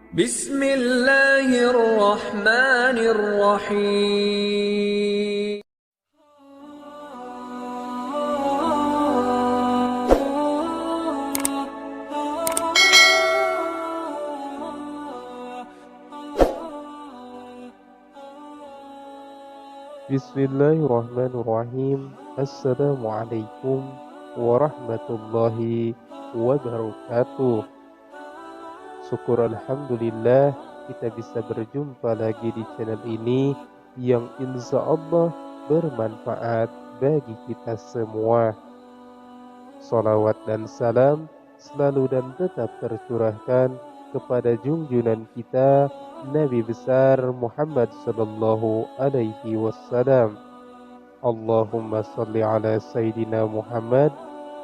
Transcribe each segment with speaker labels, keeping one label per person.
Speaker 1: Bismillahirrahmanirrahim.
Speaker 2: Bismillahirrahmanirrahim. Assalamualaikum warahmatullahi wabarakatuh. Syukur alhamdulillah kita bisa berjumpa lagi di channel ini yang insya Allah bermanfaat bagi kita semua. Salawat dan salam selalu dan tetap tercurahkan kepada junjungan kita Nabi besar Muhammad sallallahu alaihi wasallam. Allahumma salli ala Sayyidina Muhammad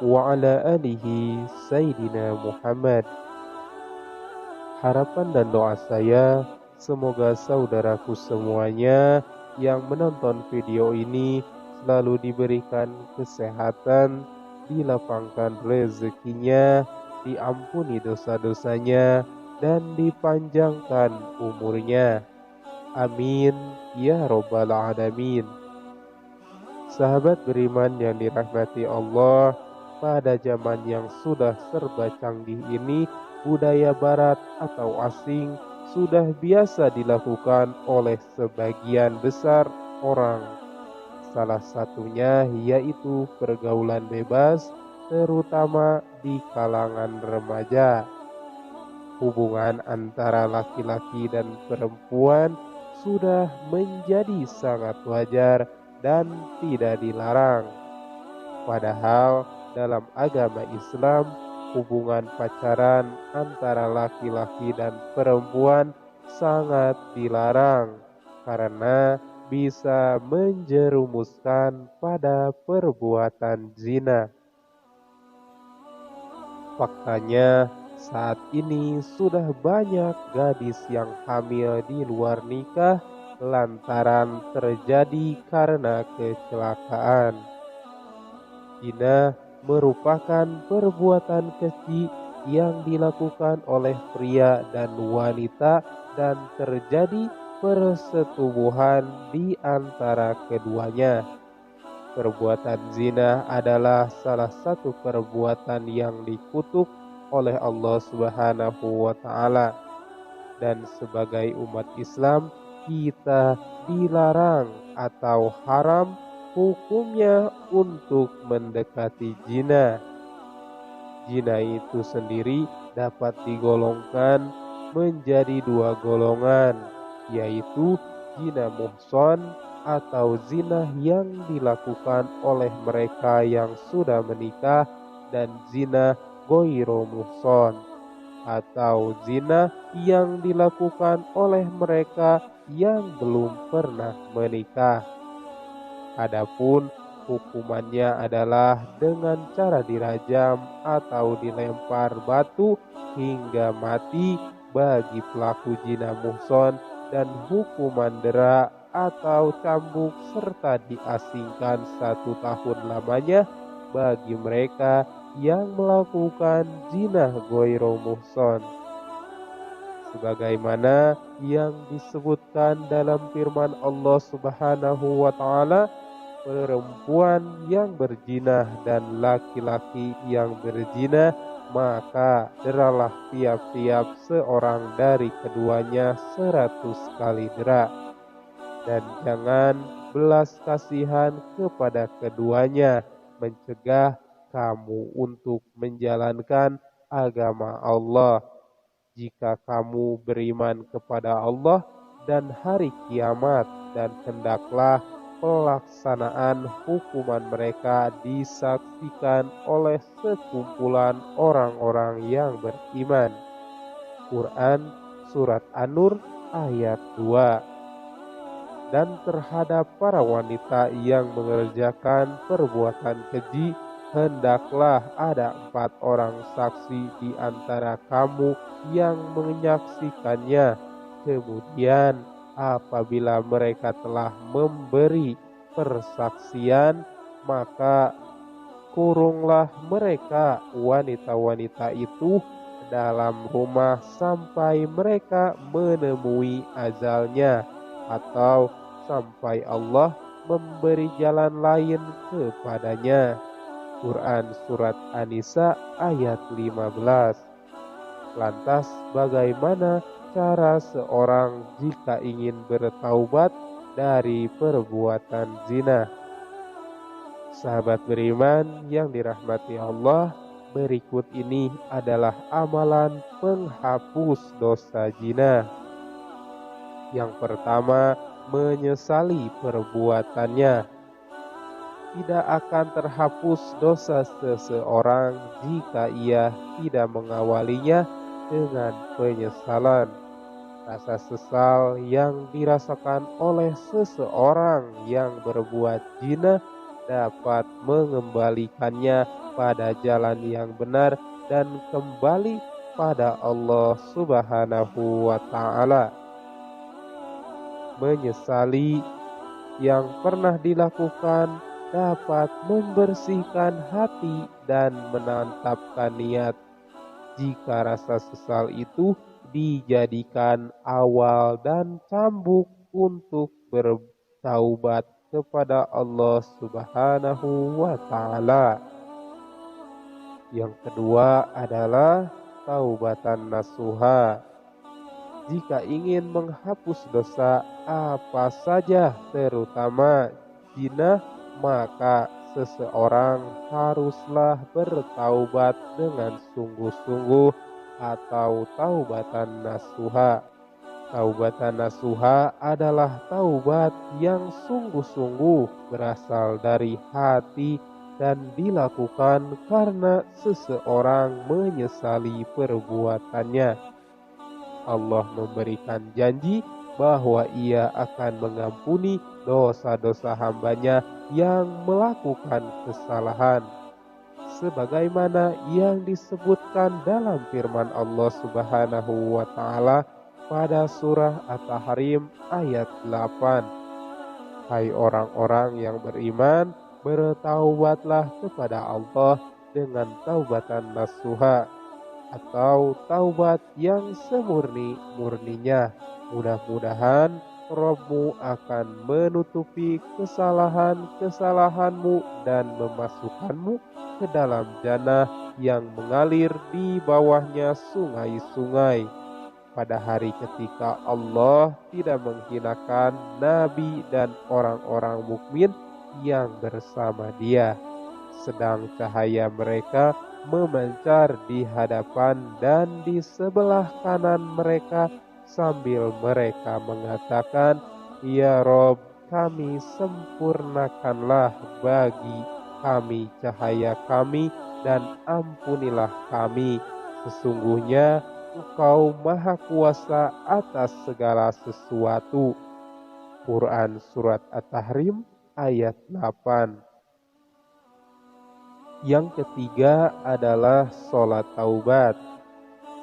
Speaker 2: wa ala alihi Sayyidina Muhammad. Harapan dan doa saya semoga saudaraku semuanya yang menonton video ini selalu diberikan kesehatan, dilapangkan rezekinya, diampuni dosa-dosanya, dan dipanjangkan umurnya. Amin ya robbal alamin. Sahabat beriman yang dirahmati Allah, pada zaman yang sudah serba canggih ini, budaya barat atau asing sudah biasa dilakukan oleh sebagian besar orang. Salah satunya yaitu pergaulan bebas, terutama di kalangan remaja. Hubungan antara laki-laki dan perempuan sudah menjadi sangat wajar dan tidak dilarang. Padahal dalam agama Islam, hubungan pacaran antara laki-laki dan perempuan sangat dilarang karena bisa menjerumuskan pada perbuatan zina. Faktanya, saat ini sudah banyak gadis yang hamil di luar nikah lantaran terjadi karena kecelakaan. Zina merupakan perbuatan keji yang dilakukan oleh pria dan wanita dan terjadi persetubuhan di antara keduanya. Perbuatan zina adalah salah satu perbuatan yang dikutuk oleh Allah Subhanahu wa taala, dan sebagai umat Islam kita dilarang atau haram hukumnya untuk mendekati zina. Zina itu sendiri dapat digolongkan menjadi dua golongan, yaitu zina muhson atau zina yang dilakukan oleh mereka yang sudah menikah, dan zina Ghoiro muhson atau zina yang dilakukan oleh mereka yang belum pernah menikah. Adapun hukumannya adalah dengan cara dirajam atau dilempar batu hingga mati bagi pelaku zina muhson, dan hukuman dera atau cambuk serta diasingkan 1 tahun lamanya bagi mereka yang melakukan zina Ghoiro muhson. Sebagaimana yang disebutkan dalam firman Allah Subhanahu wa taala, perempuan yang berzina dan laki-laki yang berzina, maka deralah tiap-tiap seorang dari keduanya 100 kali dera. Dan jangan belas kasihan kepada keduanya, mencegah kamu untuk menjalankan agama Allah. Jika kamu beriman kepada Allah dan hari kiamat, dan hendaklah pelaksanaan hukuman mereka disaksikan oleh sekumpulan orang-orang yang beriman. Quran Surat An-Nur ayat 2. Dan terhadap para wanita yang mengerjakan perbuatan keji, hendaklah ada 4 orang saksi di antara kamu yang menyaksikannya. Kemudian apabila mereka telah memberi persaksian, maka kurunglah mereka wanita-wanita itu dalam rumah sampai mereka menemui ajalnya atau sampai Allah memberi jalan lain kepadanya. Quran Surat An-Nisa ayat 15. Lantas bagaimana cara seorang jika ingin bertaubat dari perbuatan zina? Sahabat beriman yang dirahmati Allah, berikut ini adalah amalan penghapus dosa zina. Yang pertama, menyesali perbuatannya. Tidak akan terhapus dosa seseorang jika ia tidak mengawalinya dengan penyesalan. Rasa sesal yang dirasakan oleh seseorang yang berbuat zina dapat mengembalikannya pada jalan yang benar dan kembali pada Allah Subhanahu wa Ta'ala. Menyesali yang pernah dilakukan dapat membersihkan hati dan menantapkan niat. Jika rasa sesal itu dijadikan awal dan cambuk untuk bertaubat kepada Allah Subhanahu wa Ta'ala. Yang kedua adalah taubatan nasuha. Jika ingin menghapus dosa apa saja, terutama zina, maka seseorang haruslah bertaubat dengan sungguh-sungguh atau taubatan nasuha. Taubatan nasuha adalah taubat yang sungguh-sungguh berasal dari hati dan dilakukan karena seseorang menyesali perbuatannya. Allah memberikan janji bahwa Ia akan mengampuni dosa-dosa hambanya yang melakukan kesalahan, sebagaimana yang disebutkan dalam firman Allah Subhanahu wa Ta'ala pada surah At-Tahrim ayat 8. Hai orang-orang yang beriman, bertaubatlah kepada Allah dengan taubatan nasuha atau taubat yang semurni-murninya. Mudah-mudahan Rabb-Mu akan menutupi kesalahan-kesalahanmu dan memasukkanmu ke dalam jannah yang mengalir di bawahnya sungai-sungai. Pada hari ketika Allah tidak menghinakan nabi dan orang-orang mukmin yang bersama Dia, sedang cahaya mereka memancar di hadapan dan di sebelah kanan mereka sambil mereka mengatakan, Ya Rob, kami sempurnakanlah bagi kami cahaya kami dan ampunilah kami. Sesungguhnya Engkau Maha Kuasa atas segala sesuatu. Quran Surat At-Tahrim ayat 8. Yang ketiga adalah sholat taubat.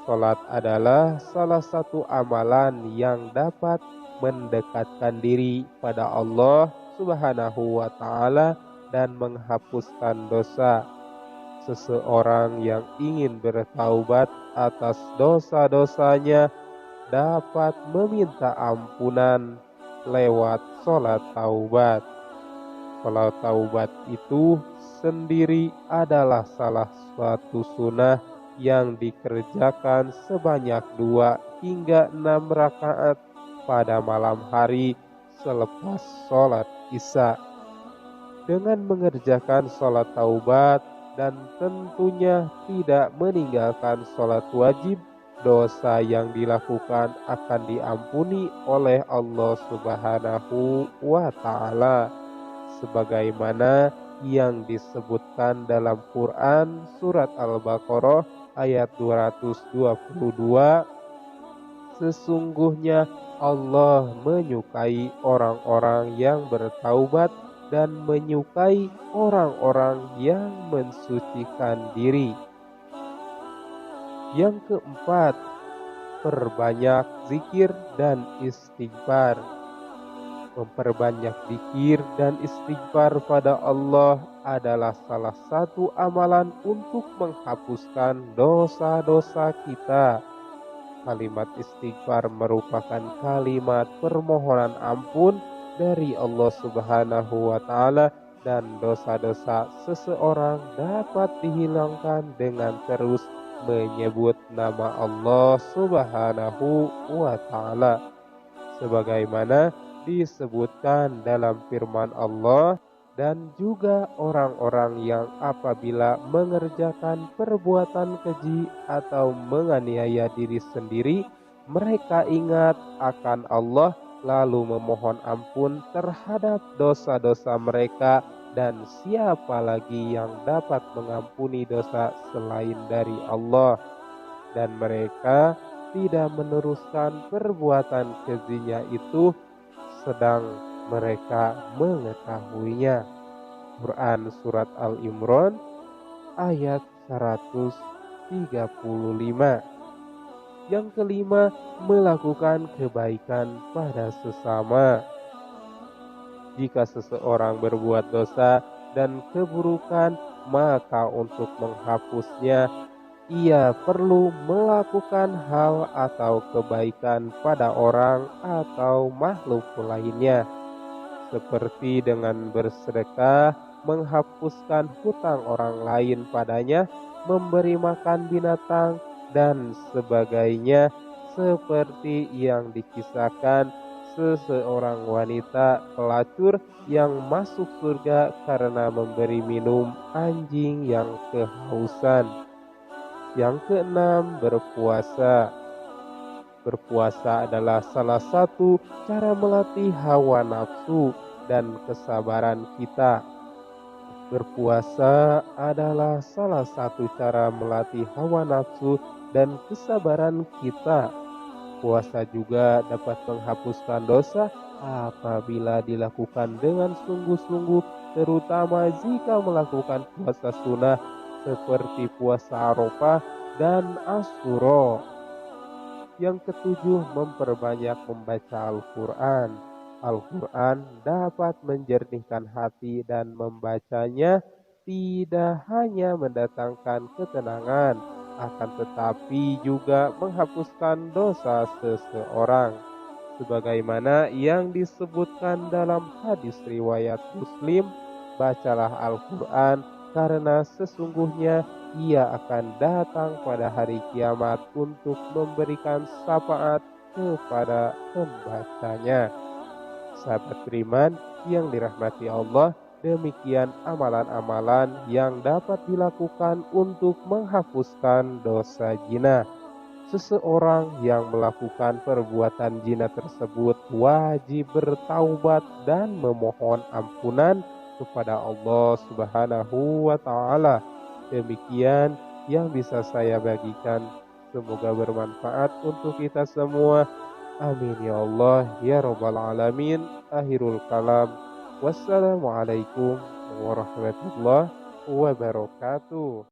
Speaker 2: Sholat adalah salah satu amalan yang dapat mendekatkan diri pada Allah Subhanahu wa Ta'ala dan menghapuskan dosa. Seseorang yang ingin bertaubat atas dosa-dosanya dapat meminta ampunan lewat sholat taubat. Sholat taubat itu sendiri adalah salah satu sunnah yang dikerjakan sebanyak 2 hingga 6 rakaat pada malam hari selepas sholat isya. Dengan mengerjakan sholat taubat dan tentunya tidak meninggalkan sholat wajib, dosa yang dilakukan akan diampuni oleh Allah Subhanahu wa Ta'ala, sebagaimana yang disebutkan dalam Quran Surat Al-Baqarah ayat 222. Sesungguhnya Allah menyukai orang-orang yang bertaubat dan menyukai orang-orang yang mensucikan diri. Yang keempat, perbanyak zikir dan istighfar. Memperbanyak zikir dan istighfar pada Allah adalah salah satu amalan untuk menghapuskan dosa-dosa kita. Kalimat istighfar merupakan kalimat permohonan ampun dari Allah Subhanahu wa Ta'ala, dan dosa-dosa seseorang dapat dihilangkan dengan terus menyebut nama Allah Subhanahu wa Ta'ala, sebagaimana disebutkan dalam firman Allah. Dan juga orang-orang yang apabila mengerjakan perbuatan keji atau menganiaya diri sendiri, mereka ingat akan Allah lalu memohon ampun terhadap dosa-dosa mereka, dan siapa lagi yang dapat mengampuni dosa selain dari Allah. Dan mereka tidak meneruskan perbuatan kejinya itu sedang mereka mengetahuinya. Quran Surat Al-Imran ayat 135. Yang kelima, melakukan kebaikan pada sesama. Jika seseorang berbuat dosa dan keburukan, maka untuk menghapusnya, ia perlu melakukan hal atau kebaikan pada orang atau makhluk lainnya, seperti dengan bersedekah, menghapuskan hutang orang lain padanya, memberi makan binatang, dan sebagainya, seperti yang dikisahkan seseorang wanita pelacur yang masuk surga karena memberi minum anjing yang kehausan. Yang keenam, berpuasa. Berpuasa adalah salah satu cara melatih hawa nafsu dan kesabaran kita. Berpuasa adalah salah satu cara melatih hawa nafsu dan kesabaran kita. Puasa juga dapat menghapuskan dosa apabila dilakukan dengan sungguh-sungguh, terutama jika melakukan puasa sunnah seperti puasa Arafah dan Asyura. Yang ketujuh, memperbanyak membaca Al-Quran. Al-Quran dapat menjernihkan hati, dan membacanya tidak hanya mendatangkan ketenangan, akan tetapi juga menghapuskan dosa seseorang. Sebagaimana yang disebutkan dalam hadis riwayat Muslim, bacalah Al-Quran karena sesungguhnya ia akan datang pada hari kiamat untuk memberikan syafaat kepada pembacanya. Sahabat beriman yang dirahmati Allah, demikian amalan-amalan yang dapat dilakukan untuk menghapuskan dosa zina. Seseorang yang melakukan perbuatan zina tersebut wajib bertaubat dan memohon ampunan kepada Allah Subhanahu wa Ta'ala. Demikian yang bisa saya bagikan, semoga bermanfaat untuk kita semua. Amin ya Allah ya Rabbal Alamin. Akhirul kalam, wassalamualaikum warahmatullahi wabarakatuh.